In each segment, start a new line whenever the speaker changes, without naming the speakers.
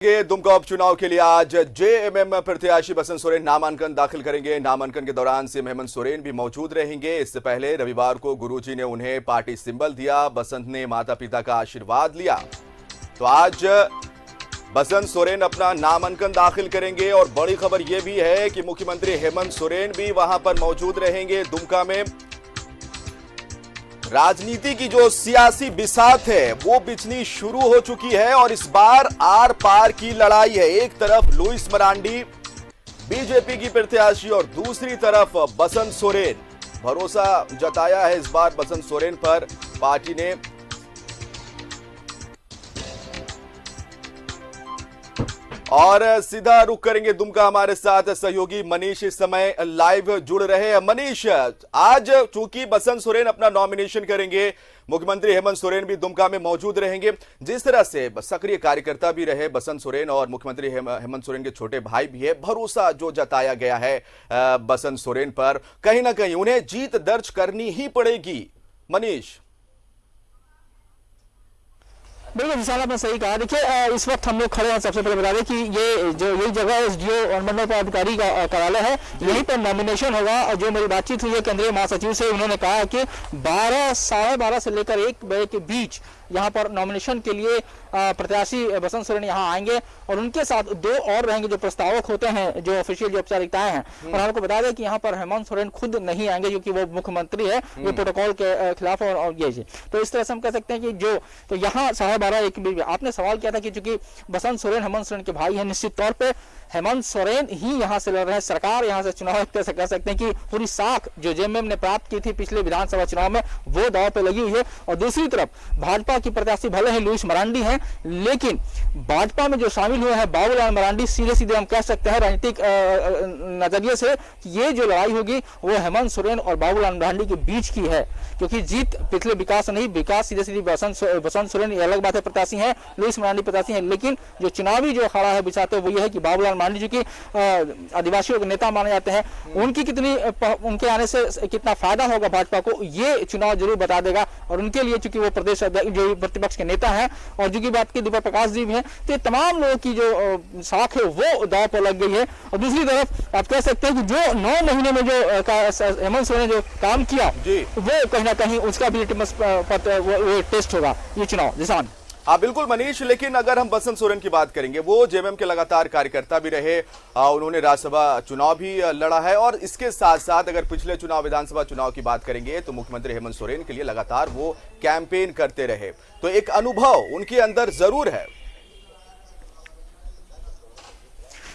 के दुमका उपचुनाव के लिए आज जेएमएम प्रत्याशी बसंत सोरेन नामांकन दाखिल करेंगे। नामांकन के दौरान सीएम हेमंत सोरेन भी मौजूद रहेंगे। इससे पहले रविवार को गुरुजी ने उन्हें पार्टी सिंबल दिया। बसंत ने माता पिता का आशीर्वाद लिया। तो आज बसंत सोरेन अपना नामांकन दाखिल करेंगे और बड़ी खबर यह भी है कि मुख्यमंत्री हेमंत सोरेन भी वहां पर मौजूद रहेंगे। दुमका में राजनीति की जो सियासी बिसात है वो बिछनी शुरू हो चुकी है और इस बार आर पार की लड़ाई है। एक तरफ लुइस मरांडी बीजेपी की प्रत्याशी और दूसरी तरफ बसंत सोरेन। भरोसा जताया है इस बार बसंत सोरेन पर पार्टी ने। और सीधा रुख करेंगे दुमका, हमारे साथ सहयोगी मनीष इस समय लाइव जुड़ रहे हैं। मनीष, आज चूंकि बसंत सोरेन अपना नॉमिनेशन करेंगे, मुख्यमंत्री हेमंत सोरेन भी दुमका में मौजूद रहेंगे। जिस तरह से सक्रिय कार्यकर्ता भी रहे बसंत सोरेन और मुख्यमंत्री हेमंत सोरेन के छोटे भाई भी है, भरोसा जो जताया गया है बसंत सोरेन पर, कहीं ना कहीं उन्हें जीत दर्ज करनी ही पड़ेगी। मनीष।
बिल्कुल विशाल, आपने सही कहा। देखिए, इस वक्त हम लोग खड़े हैं, सबसे पहले बता दें कि यही जगह एसडीओ और मंडल पदाधिकारी का कार्यालय है। यहीं पर नॉमिनेशन होगा। और जो मेरी बातचीत हुई है केंद्रीय महासचिव से, उन्होंने कहा कि 12 से लेकर 1 बजे के बीच यहाँ पर नॉमिनेशन के लिए प्रत्याशी बसंत सोरेन यहाँ आएंगे और उनके साथ 2 और रहेंगे जो प्रस्तावक होते हैं, जो ऑफिशियल जो औपचारिकताएं हैं। और आपको बता दें कि यहाँ पर हेमंत सोरेन खुद नहीं आएंगे क्योंकि वो मुख्यमंत्री है, ये प्रोटोकॉल के खिलाफ और ये। तो इस तरह से हम कह सकते हैं कि जो तो यहाँ 12:30 आपने सवाल किया था कि चूंकि बसंत सोरेन हेमंत सोरेन के भाई हैं, निश्चित तौर पर हेमंत सोरेन ही यहाँ से लड़ रहे हैं। सरकार यहाँ से चुनाव एक तरह से कह सकते हैं कि पूरी साख जो जेएमएम ने प्राप्त की थी पिछले विधानसभा चुनाव में, वो दांव पे लगी हुई है। और दूसरी तरफ भाजपा की प्रत्याशी भले ही लुइस मरांडी हैं, लेकिन भाजपा में जो शामिल हुए हैं बाबूलाल मरांडी, सीधे हम कह सकते हैं राजनीतिक नजरिए से ये जो लड़ाई होगी वो हेमंत सोरेन और बाबूलाल मरांडी के बीच की है। क्योंकि जीत पिछले विकास नहीं, विकास सीधे बसंत सोरेन अलग बात है, प्रत्याशी है, लुइस मरांडी प्रत्याशी है। लेकिन जो चुनावी जो अखाड़ा है बिछाते वो ये है कि बाबूलाल मरांडी जो कि आदिवासियों के नेता माने जाते हैं, उनके आने से कितना फायदा होगा भाजपा को, ये चुनाव जरूर बता देगा। और उनके लिए चूंकि वो प्रदेश जो प्रतिपक्ष के नेता हैं और जो की बात की दीपक प्रकाश जी भी हैं, तो तमाम लोगों की जो साख है वो दांव पर लग गई है। और दूसरी तरफ आप कह सकते हैं कि जो 9 महीने में जो हेमंत सोरेन ने जो काम किया वो कहीं ना कहीं उसका भी टेस्ट होगा ये चुनाव। जिसान।
हाँ बिल्कुल मनीष, लेकिन अगर हम बसंत सोरेन की बात करेंगे, वो जेएमएम के लगातार कार्यकर्ता भी रहे, उन्होंने राज्यसभा चुनाव भी लड़ा है और इसके साथ साथ अगर पिछले चुनाव विधानसभा चुनाव की बात करेंगे तो मुख्यमंत्री हेमंत सोरेन के लिए लगातार वो कैंपेन करते रहे। तो एक अनुभव उनके अंदर जरूर है।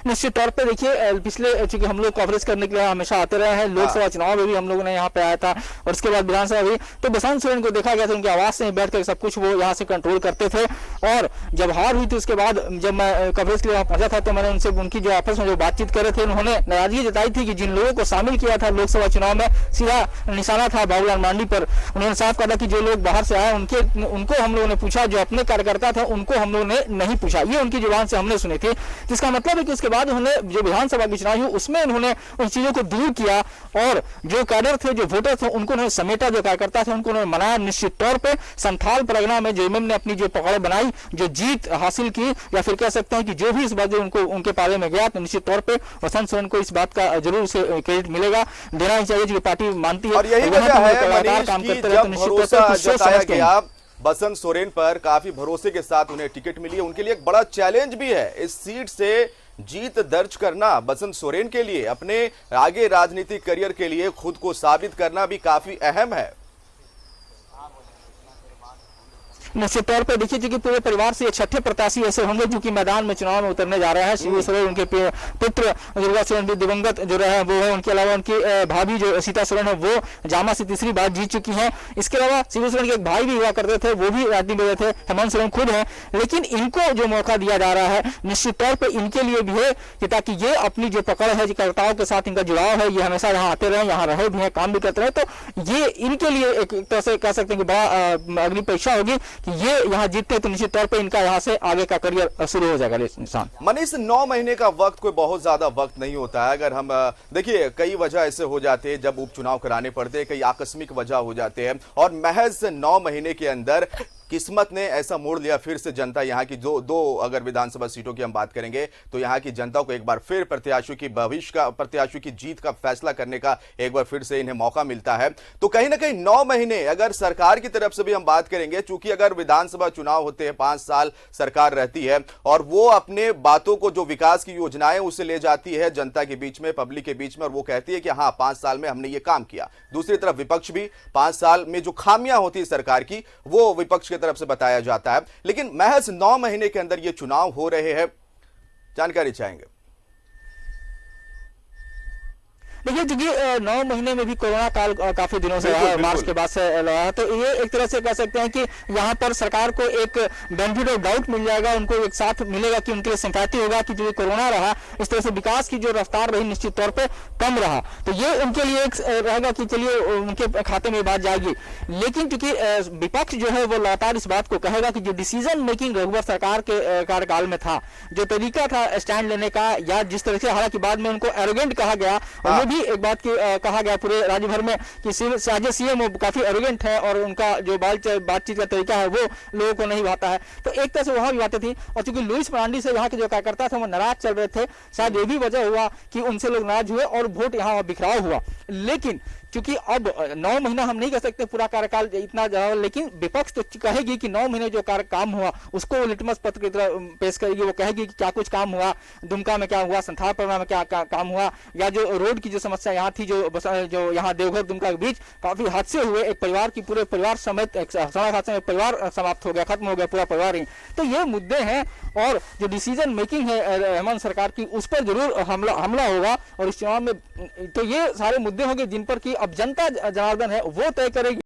निश्चित तौर पे देखिए, पिछले चूंकि हम लोग कवरेज करने के लिए हमेशा आते रहे हैं, लोकसभा चुनाव में भी हम लोगों ने यहाँ पे आया था और उसके बाद विधानसभा भी, तो बसंत सोरेन को देखा गया था उनकी आवाज से बैठ कर सब कुछ वो यहाँ से कंट्रोल करते थे। और जब हार हुई थी उसके बाद जब मैं कवरेज के लिए वहाँ पहुंचा था तो मैंने उनसे उनकी जो आपस में जो बातचीत कर रहे थे, उन्होंने नाराजगी जताई थी कि जिन लोगों को शामिल किया था लोकसभा चुनाव में, सीधा निशाना था बाबूलाल मरांडी पर। उन्होंने साफ कहा कि जो लोग बाहर से आए उनको हम लोगों ने पूछा, जो अपने कार्यकर्ता थे उनको हम लोगों ने नहीं पूछा। ये उनकी जुबान से हमने सुनी थी। जिसका मतलब है कि उसके बाद उन्होंने जो विधानसभा की चुनाव हुई उसमें उन्होंने उन चीजों को दूर किया और जो कैडर थे, जो वोटर थे, उनको उन्होंने समेटा, जो कार्यकर्ता थे उनको उन्होंने मनाया। निश्चित तौर पे संथाल परगना में जेएमएम ने अपनी जो पकड़ बनाई, जो जीत हासिल की, या फिर कह सकते हैं कि जो भी इस बात उनको उनके पाले में गया, तो निश्चित तौर पे बसंत सोरेन को इस बात का जरूर उसे क्रेडिट मिलेगा, देना ही चाहिए, जो पार्टी मानती है।
और यही वजह है काम करते रहे, तो निश्चित तौर पे बसंत सोरेन पर काफी भरोसे के साथ उन्हें टिकट मिली है। उनके लिए एक बड़ा चैलेंज भी है इस सीट से जीत दर्ज करना। बसंत सोरेन के लिए अपने आगे राजनीतिक करियर के लिए खुद को साबित करना भी काफी अहम है।
निश्चित तौर पर देखिए, क्योंकि पूरे परिवार से 6ठे प्रत्याशी ऐसे होंगे जो कि मैदान में चुनाव में उतरने जा रहे हैं। शिव सोरेन, उनके पुत्र दुर्गा सोरेन भी दिवंगत जो रहे हैं वो है, उनके अलावा उनकी भाभी जो सीता सोरेन है वो जामा से 3री बार जीत चुकी हैं। इसके अलावा शिव सोरेन के एक भाई भी हुआ करते थे, वो भी राजनीति में थे, हेमंत सोरेन खुद है। लेकिन इनको जो मौका दिया जा रहा है निश्चित तौर पर इनके लिए भी है कि ताकि ये अपनी जो पकड़ है, कार्यकर्ताओं के साथ इनका जुड़ाव है, ये हमेशा यहाँ आते रहे, यहाँ रहे भी हैं, काम भी करते रहे। तो ये इनके लिए एक तरह से कह सकते हैं कि बड़ा अग्नि परीक्षा होगी कि ये यहाँ जीतते तो निश्चित तौर पे इनका यहाँ से आगे का करियर शुरू हो जाएगा। निशान।
मनीष, 9 महीने का वक्त कोई बहुत ज्यादा वक्त नहीं होता है। अगर हम देखिए, कई वजह ऐसे हो जाते हैं जब उपचुनाव कराने पड़ते हैं, कई आकस्मिक वजह हो जाते हैं और महज 9 महीने के अंदर किस्मत ने ऐसा मोड़ लिया, फिर से जनता यहाँ की दो अगर विधानसभा सीटों की हम बात करेंगे तो यहाँ की जनता को एक बार फिर प्रत्याशियों की जीत का फैसला करने का एक बार फिर से इन्हें मौका मिलता है। तो कहीं ना कहीं 9 महीने अगर सरकार की तरफ से भी हम बात करेंगे, चूंकि अगर विधानसभा चुनाव होते हैं 5 साल सरकार रहती है और वो अपने बातों को, जो विकास की योजनाएं उसे ले जाती है जनता के बीच में, पब्लिक के बीच में, और वो कहती है कि हाँ 5 साल में हमने ये काम किया। दूसरी तरफ विपक्ष भी 5 साल में जो खामियां होती है सरकार की वो विपक्ष की तरफ से बताया जाता है। लेकिन महज 9 महीने के अंदर ये चुनाव हो रहे हैं, जानकारी चाहेंगे।
देखिए, क्योंकि 9 महीने में भी कोरोना काल काफी दिनों से रहा है, मार्च के बाद से रहा है, तो ये एक तरह से कह सकते हैं कि यहाँ पर सरकार को एक बेनिफिट ऑफ डाउट मिल जाएगा, उनको एक साथ मिलेगा कि उनके लिए सिंपैथी होगा कि जो कोरोना रहा इस तरह से विकास की जो रफ्तार रही निश्चित तौर पे कम रहा, तो ये उनके लिए एक रहेगा कि चलिए उनके खाते में बात जाएगी। लेकिन क्योंकि विपक्ष जो है वो लगातार इस बात को कहेगा कि जो डिसीजन मेकिंग रघुवर सरकार के कार्यकाल में था, जो तरीका था स्टैंड लेने का, या जिस तरह से हालांकि बाद में उनको एरोगेंट कहा गया, और एक बात की कहा गया पूरे राज्य भर में कि सीएम काफी एरोगेंट है और उनका जो बातचीत का तरीका है वो लोगों को नहीं भाता है, तो एक तरह से वहां भी बातें थी। और चूंकि लुइस मरांडी से यहाँ के जो कार्यकर्ता थे वो नाराज चल रहे थे, शायद ये भी वजह हुआ कि उनसे लोग नाराज हुए और वोट यहाँ बिखराव हुआ। लेकिन क्योंकि अब 9 महीना हम नहीं कह सकते पूरा कार्यकाल इतना ज्यादा, लेकिन विपक्ष तो कहेगी कि 9 महीने जो काम हुआ उसको लिटमस पत्र की तरह पेश करेगी। वो कहेगी कि क्या कुछ काम हुआ, दुमका में क्या हुआ, संथालपरा में क्या काम हुआ, या जो रोड की जो समस्या यहाँ थी, जो यहाँ देवघर दुमका के बीच काफी हादसे हुए, एक परिवार की पूरे परिवार समेत सड़क हादसे में परिवार समाप्त हो गया, खत्म हो गया पूरा परिवार ही। तो ये मुद्दे हैं और जो डिसीजन मेकिंग है हेमंत सरकार की उस पर जरूर हमला होगा और इस चुनाव में। तो ये सारे मुद्दे होंगे जिन पर कि अब जनता जनार्दन है वो तय करेगी।